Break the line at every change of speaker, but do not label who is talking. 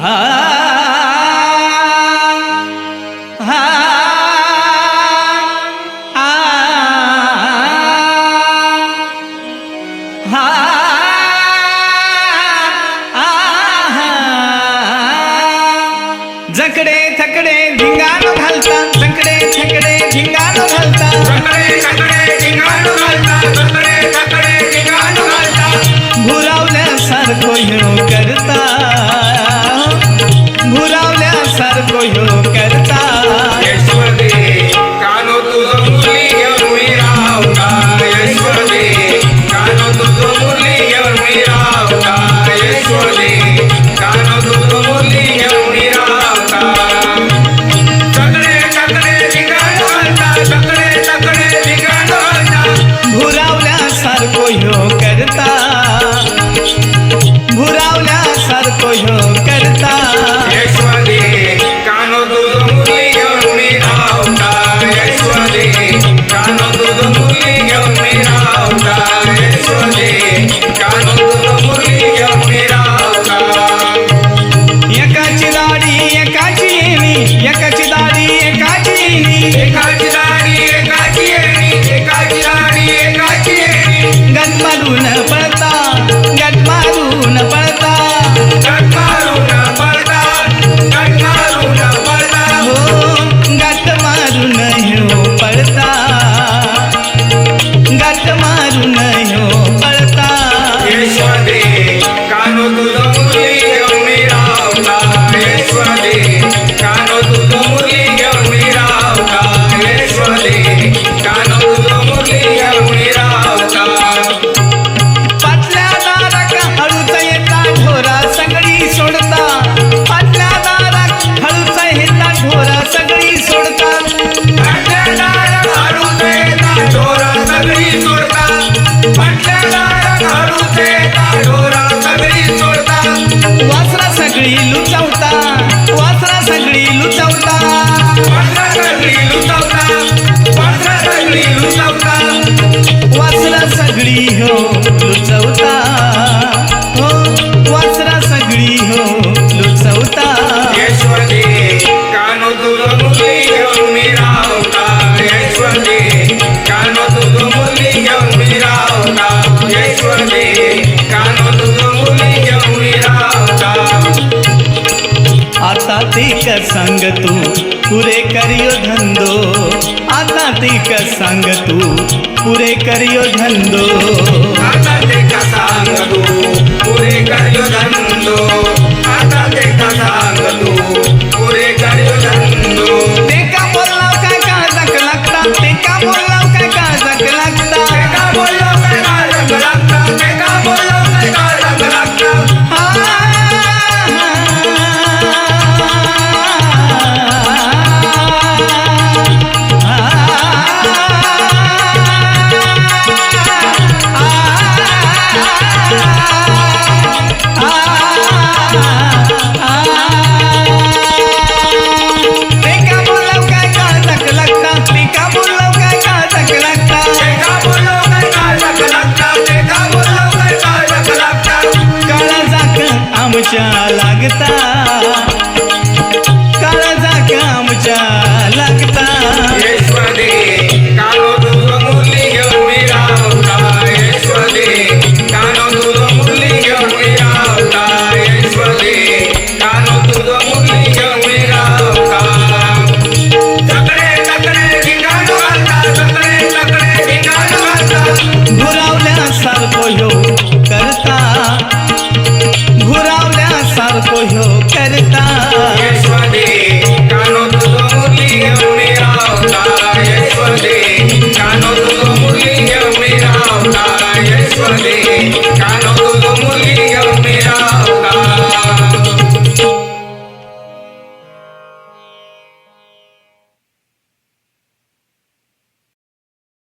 जकडे थकडे धिंगाणं घालता, जकडे थकडे धिंगाणं घालता,
जकडे थकडे धिंगाणं घालता, जकडे थकडे धिंगाणं घालता.
भुरावल्यासारखं ह्यो करता, भुरावल्यासारखं ह्यो करता.
यशवंते कानो तुझं मुरली घेऊन मी रावता, यशवंते कानो तुझं मुरली घेऊन मी रावता, यशवंते कानो तुझं मुरली घेऊन मी रावता. जकडे थकडे धिंगाणं घालता, जकडे थकडे धिंगाणं घालता.
भुरावल्यासारखं ह्यो करता, भुरावल्यासारखं ह्यो करता.
यशवंते कानो तुझं मुरली घेऊन मी रावता, यशवंते कानो तुझं मुरली घेऊन मी रावता, यशवंते कानो तुझं मुरली घेऊन मी रावता.
एकाची दाढी एकाची येणी, एकाची दाढी एकाची येणी,
एकाची दाढी एकाची येणी, एकाची दाढी एकाची येणी.
गट मारून पळता, गट मारून पळता,
गट मारून पळता, गट मारून पळता.
हो गट मारून ह्यो पळता, गट मारून ह्यो पळता.
यशवंते कानो तुझं मुरली घेऊन मी रावता, यशवंते कानो तुझं मुरली घेऊन मी रावता, यशवंते कानो तुझं मुरली घेऊन मी रावता.
पाटल्या दाराक हळूच येता ढोरा सगळी सोडता, पाटल्या दाराक हळूच येता ढोरा सगळी सोडता.
पाटल्या दारात हळूच येता ढोरा सगळी सोडता, पाटल्या दारात हळूच येता ढोरा सगळी सोडता.
वासरा सगळी लुचवता, वासरा सगळी लुचवता,
वासरा सगळी लुचवता, वासरा सगळी लुचवता.
वासरा सगळी हो लुचवता, हो वासरा सगळी हो लुचवता.
यशवंते कानो तुझं मुरली घेऊन मी रावता, यशवंते कानो तुझं मुरली घेऊन मी रावता, यशवंते कानो तुझं मुरली घेऊन मी रावता.
आता ते का सांग तू पुरे करियो धंदो, आता ते का सांग तू पुरे करियो धंदो.
आता ते का सांग तू पुरे करियो धंदो, आता ते का सांग तू पुरे करियो धंदो.
ते का बोललाव काय काळजाक लागता, ते का बोललाव काय काळजाक लागता.
ते का बोललो काय काळजाक लागता, ते का बोललो काय काळजाक लागता.
ते का बोललाव काय काळजाक लागता, ते का बोललाव काय काळजाक लागता.
ते का बोललो काय काळजाक लागता, ते का बोललो काय काळजाक लागता.
काळजाक आमच्या लागता,